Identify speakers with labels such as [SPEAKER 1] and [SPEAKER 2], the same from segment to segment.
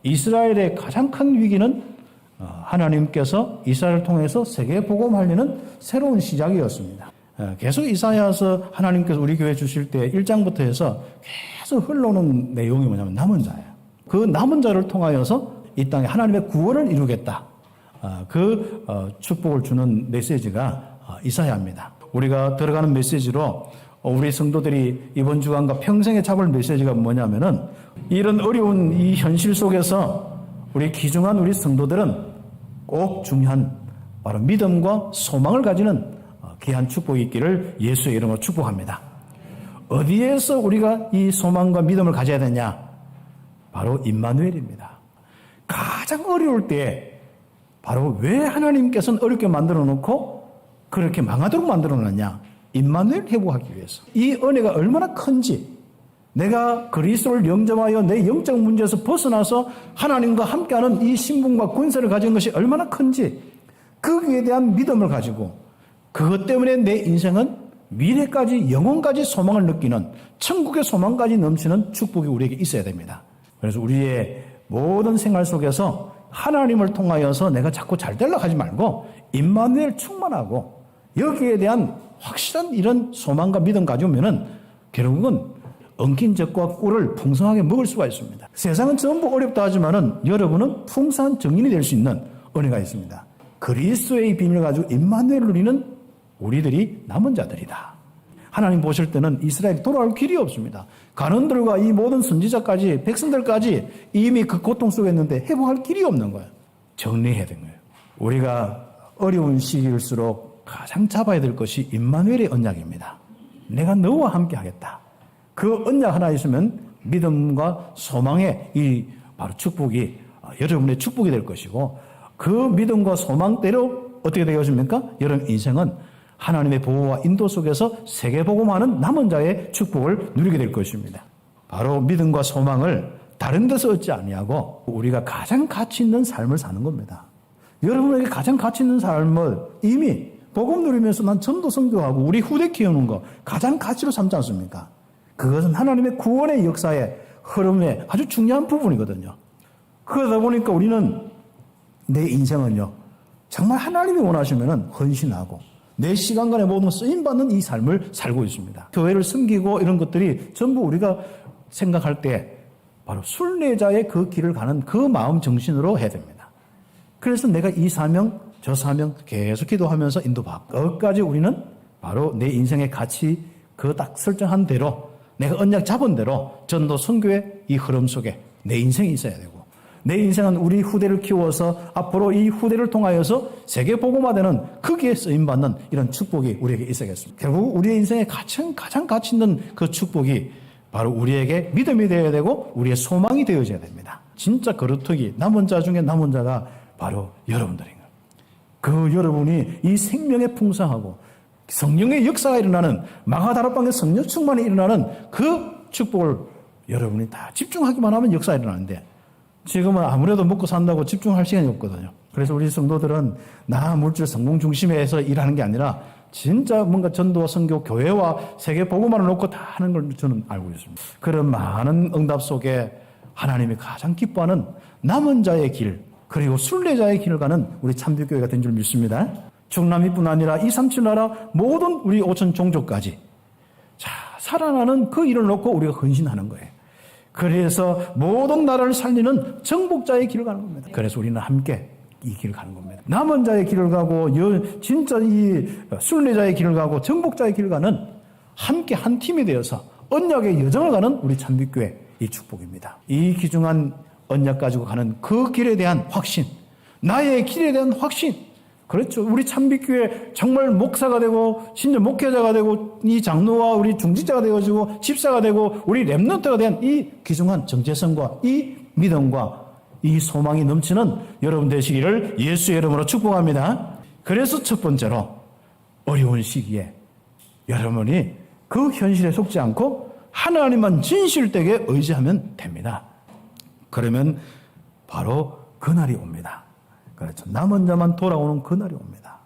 [SPEAKER 1] 이스라엘의 가장 큰 위기는 하나님께서 이스라엘을 통해서 세계 복음하려는 새로운 시작이었습니다. 계속 이사야서 하나님께서 우리 교회 주실 때 1장부터 해서 계속 흘러오는 내용이 뭐냐면 남은 자예요. 그 남은 자를 통하여서 이 땅에 하나님의 구원을 이루겠다. 그 축복을 주는 메시지가 이사야입니다. 우리가 들어가는 메시지로 우리 성도들이 이번 주간과 평생에 잡을 메시지가 뭐냐면은 이런 어려운 이 현실 속에서 우리 귀중한 우리 성도들은 꼭 중요한 바로 믿음과 소망을 가지는 귀한 축복이 있기를 예수의 이름으로 축복합니다. 어디에서 우리가 이 소망과 믿음을 가져야 되냐? 바로 임마누엘입니다. 가장 어려울 때 바로 왜 하나님께서는 어렵게 만들어 놓고 그렇게 망하도록 만들어 놨냐? 임마누엘 회복하기 위해서. 이 은혜가 얼마나 큰지, 내가 그리스도를 영접하여 내 영적 문제에서 벗어나서 하나님과 함께하는 이 신분과 권세를 가진 것이 얼마나 큰지, 거기에 대한 믿음을 가지고 그것 때문에 내 인생은 미래까지 영혼까지 소망을 느끼는 천국의 소망까지 넘치는 축복이 우리에게 있어야 됩니다. 그래서 우리의 모든 생활 속에서 하나님을 통하여서 내가 자꾸 잘 되려고 하지 말고 임마누엘 충만하고 여기에 대한 확실한 이런 소망과 믿음 가져오면은 결국은 엉킨 젖과 꿀을 풍성하게 먹을 수가 있습니다. 세상은 전부 어렵다 하지만은 여러분은 풍성한 증인이 될 수 있는 은혜가 있습니다. 그리스도의 비밀을 가지고 임마누엘을 누리는 우리들이 남은 자들이다. 하나님 보실 때는 이스라엘이 돌아올 길이 없습니다. 가는들과 이 모든 선지자까지 백성들까지 이미 그 고통 속에 있는데 회복할 길이 없는 거예요. 정리해야 되는 거예요. 우리가 어려운 시기일수록 가장 잡아야 될 것이 임마누엘의 언약입니다. 내가 너와 함께 하겠다. 그 언약 하나 있으면 믿음과 소망의 이 바로 축복이 여러분의 축복이 될 것이고, 그 믿음과 소망대로 어떻게 되겠습니까? 여러분 인생은 하나님의 보호와 인도 속에서 세계복음하는 남은 자의 축복을 누리게 될 것입니다. 바로 믿음과 소망을 다른 데서 얻지 아니하고 우리가 가장 가치 있는 삶을 사는 겁니다. 여러분에게 가장 가치 있는 삶을 이미 복음 누리면서 난 전도 선교하고 우리 후대 키우는 거 가장 가치로 삼지 않습니까? 그것은 하나님의 구원의 역사의 흐름의 아주 중요한 부분이거든요. 그러다 보니까 우리는 내 인생은요, 정말 하나님이 원하시면 헌신하고 내 시간간의 모든 쓰임받는 이 삶을 살고 있습니다. 교회를 섬기고 이런 것들이 전부 우리가 생각할 때 바로 순례자의 그 길을 가는 그 마음 정신으로 해야 됩니다. 그래서 내가 이 사명 저 사명 계속 기도하면서 인도받고, 끝까지 우리는 바로 내 인생의 가치 그 딱 설정한 대로 내가 언약 잡은 대로 전도 선교의 이 흐름 속에 내 인생이 있어야 되고, 내 인생은 우리 후대를 키워서 앞으로 이 후대를 통하여서 세계 복음화되는 거기에 쓰임받는 이런 축복이 우리에게 있어야겠습니다. 결국 우리의 인생에 가장 가치 있는 그 축복이 바로 우리에게 믿음이 되어야 되고 우리의 소망이 되어져야 됩니다. 진짜 거루터기 남은 자 중에 남은 자가 바로 여러분들인 거예요. 그 여러분이 이 생명의 풍성하고 성령의 역사가 일어나는 마가다락방의 성령 충만이 일어나는 그 축복을 여러분이 다 집중하기만 하면 역사가 일어나는데, 지금은 아무래도 먹고 산다고 집중할 시간이 없거든요. 그래서 우리 성도들은 나 물질 성공 중심에서 일하는 게 아니라 진짜 뭔가 전도와 선교, 교회와 세계 복음만을 놓고 다 하는 걸 저는 알고 있습니다. 그런 많은 응답 속에 하나님이 가장 기뻐하는 남은 자의 길, 그리고 순례자의 길을 가는 우리 참빛교회가 된 줄 믿습니다. 중남미뿐 아니라 237 나라 모든 우리 5천 종족까지 살아나는 그 일을 놓고 우리가 헌신하는 거예요. 그래서 모든 나라를 살리는 정복자의 길을 가는 겁니다. 그래서 우리는 함께 이 길을 가는 겁니다. 남은 자의 길을 가고 진짜 이 순례자의 길을 가고 정복자의 길을 가는 함께 한 팀이 되어서 언약의 여정을 가는 우리 참빛교회 이 축복입니다. 이 귀중한 언약 가지고 가는 그 길에 대한 확신, 나의 길에 대한 확신. 그렇죠. 우리 참빛교회 정말 목사가 되고 심지어 목회자가 되고 이 장로와 우리 중직자가 되어지고 집사가 되고 우리 렘넌트가 된 이 귀중한 정체성과 이 믿음과 이 소망이 넘치는 여러분 되시기를 예수의 이름으로 축복합니다. 그래서 첫 번째로 어려운 시기에 여러분이 그 현실에 속지 않고 하나님만 진실되게 의지하면 됩니다. 그러면 바로 그날이 옵니다. 그렇죠. 남은 자만 돌아오는 그날이 옵니다.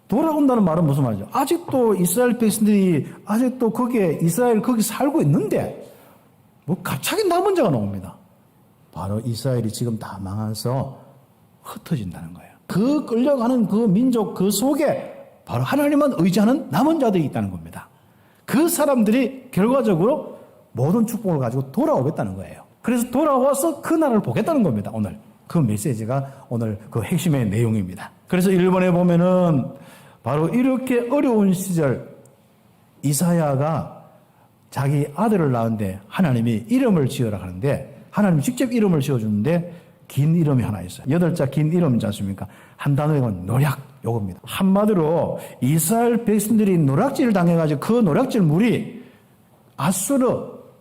[SPEAKER 1] 돌아온다는 말은 무슨 말이죠? 아직도 이스라엘 백성들이 아직도 거기 살고 있는데 뭐 갑자기 남은 자가 나옵니다. 바로 이스라엘이 지금 다 망해서 흩어진다는 거예요. 그 끌려가는 그 민족 그 속에 바로 하나님만 의지하는 남은 자들이 있다는 겁니다. 그 사람들이 결과적으로 모든 축복을 가지고 돌아오겠다는 거예요. 그래서 돌아와서 그 나라를 보겠다는 겁니다. 오늘 그 메시지가 오늘 그 핵심의 내용입니다. 그래서 1번에 보면은 바로 이렇게 어려운 시절 이사야가 자기 아들을 낳은데 하나님이 이름을 지어라 하는데 하나님이 직접 이름을 지어주는데 긴 이름이 하나 있어요. 8자 긴 이름이지 않습니까? 한 단어에 노략 요겁니다. 한마디로 이스라엘 백성들이 노략질을 당해가지고 그 노략질 물이 아수르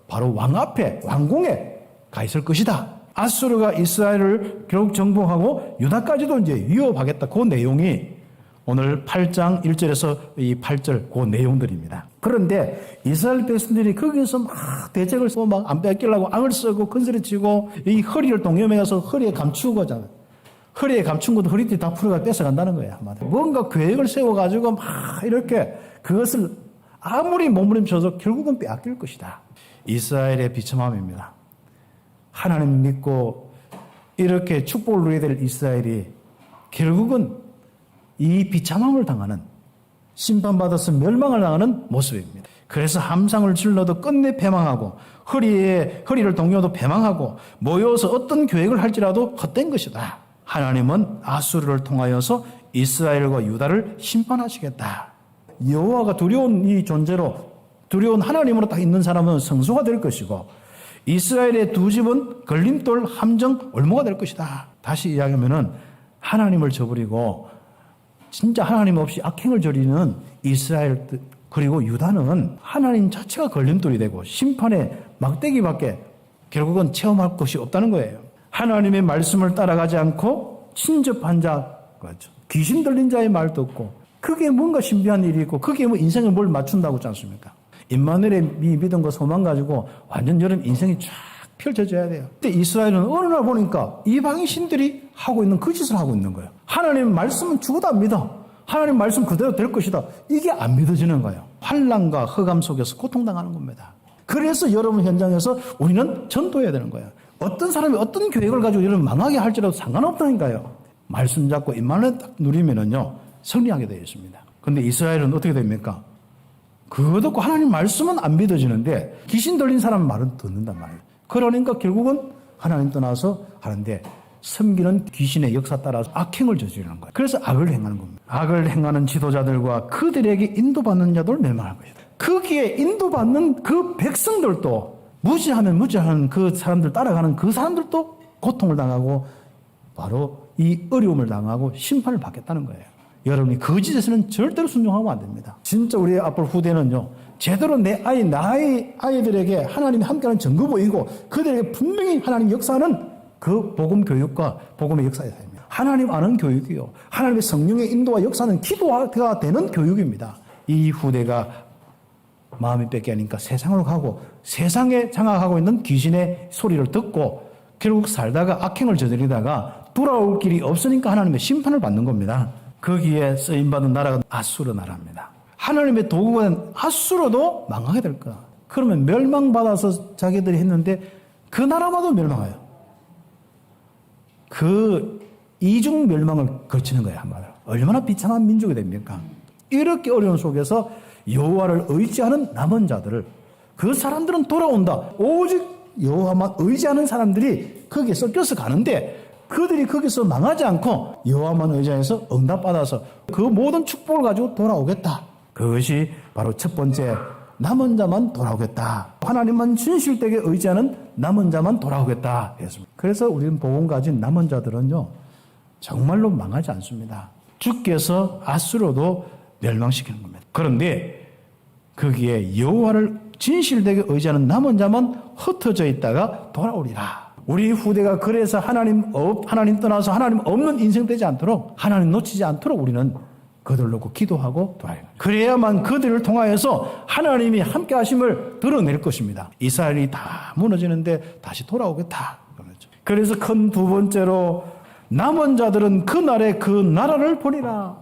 [SPEAKER 1] 바로 왕 앞에 왕궁에 가 있을 것이다. 아수르가 이스라엘을 결국 정복하고 유다까지도 이제 위협하겠다. 그 내용이 오늘 8장 1절에서 이 8절 그 내용들입니다. 그런데 이스라엘 백성들이 거기서 막 대책을 쓰고 막 안 뺏기려고 악을 쓰고 큰소리치고 이 허리를 동여매가서 허리에 감추고 하잖아요. 허리에 감춘 것도 허리띠 다 풀어가 뺏어간다는 거예요. 뭔가 계획을 세워가지고 막 이렇게 그것을 아무리 몸부림쳐서 결국은 빼앗길 것이다. 이스라엘의 비참함입니다. 하나님 믿고 이렇게 축복을 누려야 될 이스라엘이 결국은 이 비참함을 당하는 심판받아서 멸망을 당하는 모습입니다. 그래서 함상을 질러도 끝내 패망하고 허리를 동여도 패망하고 모여서 어떤 계획을 할지라도 헛된 것이다. 하나님은 아수르를 통하여서 이스라엘과 유다를 심판하시겠다. 여호와가 두려운 이 존재로 두려운 하나님으로 딱 있는 사람은 성소가 될 것이고 이스라엘의 두 집은 걸림돌 함정 올무가 될 것이다. 다시 이야기하면은 하나님을 저버리고 진짜 하나님 없이 악행을 저리는 이스라엘 그리고 유다는 하나님 자체가 걸림돌이 되고 심판의 막대기밖에 결국은 체험할 것이 없다는 거예요. 하나님의 말씀을 따라가지 않고 친접한 자, 귀신 들린 자의 말 듣고 그게 뭔가 신비한 일이 있고 그게 뭐 인생에 뭘 맞춘다고 하지 않습니까? 임마누엘의 믿음과 소망 가지고 완전 여러분 인생이 쫙 펼쳐져야 돼요. 근데 이스라엘은 어느 날 보니까 이방인 신들이 하고 있는 그 짓을 하고 있는 거예요. 하나님 말씀은 죽어도 안 믿어. 하나님 말씀 그대로 될 것이다. 이게 안 믿어지는 거예요. 환난과 흑암 속에서 고통당하는 겁니다. 그래서 여러분 현장에서 우리는 전도해야 되는 거예요. 어떤 사람이 어떤 계획을 가지고 여러분 망하게 할지라도 상관없다니까요. 말씀 잡고 임마누엘 딱 누리면은요 승리하게 되어 있습니다. 그런데 이스라엘은 어떻게 됩니까? 그거 듣고 하나님 말씀은 안 믿어지는데 귀신 들린 사람 말은 듣는단 말이에요. 그러니까 결국은 하나님 떠나서 하는데 섬기는 귀신의 역사 따라서 악행을 저지르는 거예요. 그래서 악을 행하는 겁니다. 악을 행하는 지도자들과 그들에게 인도받는 자들 멸망할 것이다. 거기에 인도받는 그 백성들도 무지하면 무지하는 그 사람들 따라가는 그 사람들도 고통을 당하고 바로 이 어려움을 당하고 심판을 받겠다는 거예요. 여러분이 거짓에서는 절대로 순종하면 안 됩니다. 진짜 우리 앞으로 후대는요, 제대로 나의 아이들에게 하나님이 함께하는 증거 보이고 그들에게 분명히 하나님 역사는 그 복음 교육과 복음의 역사에 됩니다. 하나님 아는 교육이요. 하나님의 성령의 인도와 역사는 기도가 되는 교육입니다. 이 후대가 마음이 뺏기니까 세상으로 가고 세상에 장악하고 있는 귀신의 소리를 듣고 결국 살다가 악행을 저지르다가 돌아올 길이 없으니까 하나님의 심판을 받는 겁니다. 거기에 쓰임받은 나라가 아수르 나라입니다. 하나님의 도구가 된 아수르도 망하게 될 거야. 그러면 멸망받아서 자기들이 했는데 그 나라마도 멸망해요. 그 이중 멸망을 거치는 거예요. 한마디로. 얼마나 비참한 민족이 됩니까? 이렇게 어려운 속에서 여호와를 의지하는 남은 자들을 그 사람들은 돌아온다. 오직 여호와만 의지하는 사람들이 거기에 섞여서 가는데 그들이 거기서 망하지 않고 여호와만 의지해서 응답받아서 그 모든 축복을 가지고 돌아오겠다. 그것이 바로 첫 번째 남은 자만 돌아오겠다. 하나님만 진실되게 의지하는 남은 자만 돌아오겠다 했습니다. 그래서 우리는 복음 가진 남은 자들은요 정말로 망하지 않습니다. 주께서 아수르도 멸망시키는 겁니다. 그런데 거기에 여호와를 진실되게 의지하는 남은 자만 흩어져 있다가 돌아오리라. 우리 후대가 그래서 하나님 떠나서 하나님 없는 인생 되지 않도록 하나님 놓치지 않도록 우리는 그들 놓고 기도하고 돌아야 합니다. 그래야만 그들을 통하여서 하나님이 함께 하심을 드러낼 것입니다. 이스라엘이 다 무너지는데 다시 돌아오겠다. 그래서 큰 두 번째로 남은 자들은 그날에 그 나라를 보리라.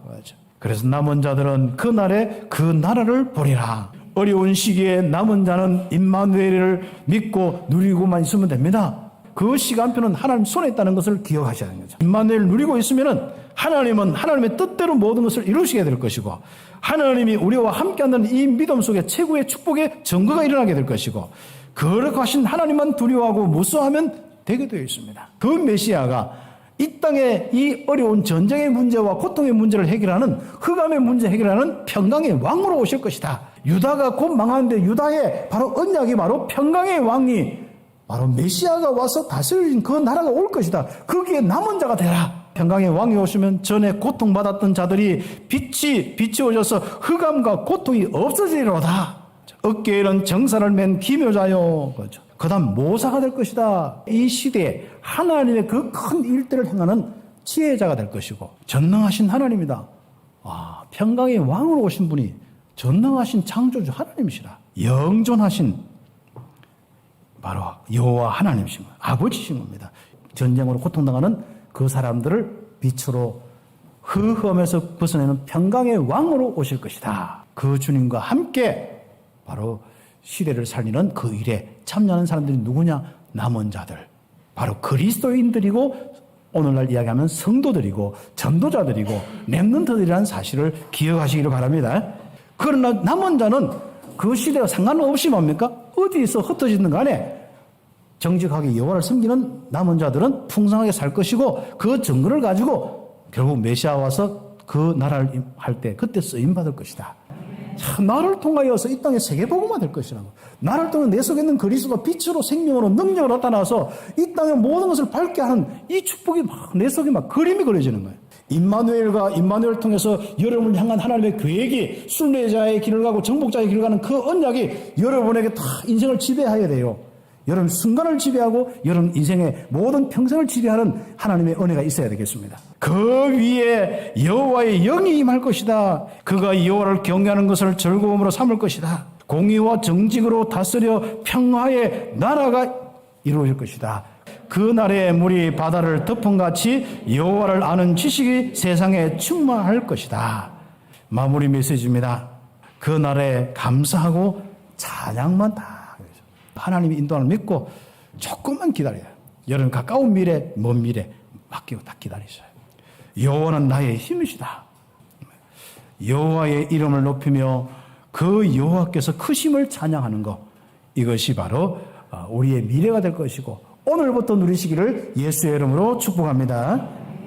[SPEAKER 1] 그래서 남은 자들은 그날에 그 나라를 보리라. 어려운 시기에 남은 자는 임마누엘을 믿고 누리고만 있으면 됩니다. 그 시간표는 하나님 손에 있다는 것을 기억하셔야 하는 거죠. 임마누엘 누리고 있으면은 하나님은 하나님의 뜻대로 모든 것을 이루시게 될 것이고, 하나님이 우리와 함께하는 이 믿음 속에 최고의 축복의 증거가 일어나게 될 것이고, 거룩하신 하나님만 두려워하고 무서워하면 되게 되어 있습니다. 그 메시아가 이 땅에 이 어려운 전쟁의 문제와 고통의 문제를 해결하는, 흑암의 문제 해결하는 평강의 왕으로 오실 것이다. 유다가 곧 망하는데 유다의 바로 언약이 바로 평강의 왕이 바로 메시아가 와서 다스리는 그 나라가 올 것이다. 거기에 남은 자가 되라. 평강의 왕이 오시면 전에 고통받았던 자들이 빛이 비추어져서 흑암과 고통이 없어지리로다. 어깨에는 정사를 맨 기묘자요. 그렇죠. 그 다음 모사가 될 것이다. 이 시대에 하나님의 그 큰 일들을 행하는 지혜자가 될 것이고, 전능하신 하나님이다. 평강의 왕으로 오신 분이 전능하신 창조주 하나님이시라. 영존하신 바로 여호와 하나님이신 겁니다. 아버지신 겁니다. 전쟁으로 고통당하는 그 사람들을 빛으로 흑암에서 벗어내는 평강의 왕으로 오실 것이다. 그 주님과 함께 바로 시대를 살리는 그 일에 참여하는 사람들이 누구냐? 남은 자들. 바로 그리스도인들이고, 오늘날 이야기하면 성도들이고 전도자들이고 렘넌트들이라는 사실을 기억하시기를 바랍니다. 그러나 남은 자는 그 시대와 상관없이 뭡니까? 어디서 흩어지는 간에 정직하게 여호와를 섬기는 남은 자들은 풍성하게 살 것이고, 그 증거를 가지고 결국 메시아 와서 그 나라를 할 때 그때 쓰임 받을 것이다. 참, 나를 통하여서 이 땅에 세계복음화 될 것이라고. 나를 통해 내 속에 있는 그리스도가 빛으로 생명으로 능력으로 나타나서 이 땅의 모든 것을 밝게 하는 이 축복이 막 내 속에 막 그림이 그려지는 거예요. 임마누엘 통해서 여러분을 향한 하나님의 계획이 순례자의 길을 가고 정복자의 길을 가는 그 언약이 여러분에게 다 인생을 지배해야 돼요. 여러분 순간을 지배하고 여러분 인생의 모든 평생을 지배하는 하나님의 은혜가 있어야 되겠습니다. 그 위에 여호와의 영이 임할 것이다. 그가 여호와를 경외하는 것을 즐거움으로 삼을 것이다. 공의와 정직으로 다스려 평화의 나라가 이루어질 것이다. 그날의 물이 바다를 덮음같이 여호와를 아는 지식이 세상에 충만할 것이다. 마무리 메시지입니다. 그날에 감사하고 찬양만 다 하나님이 인도를 믿고 조금만 기다려요. 여러분 가까운 미래, 먼 미래 맡기고 딱 기다리셔요. 여호와는 나의 힘이시다. 여호와의 이름을 높이며 그 여호와께서 크심을 찬양하는 것, 이것이 바로 우리의 미래가 될 것이고 오늘부터 누리시기를 예수의 이름으로 축복합니다.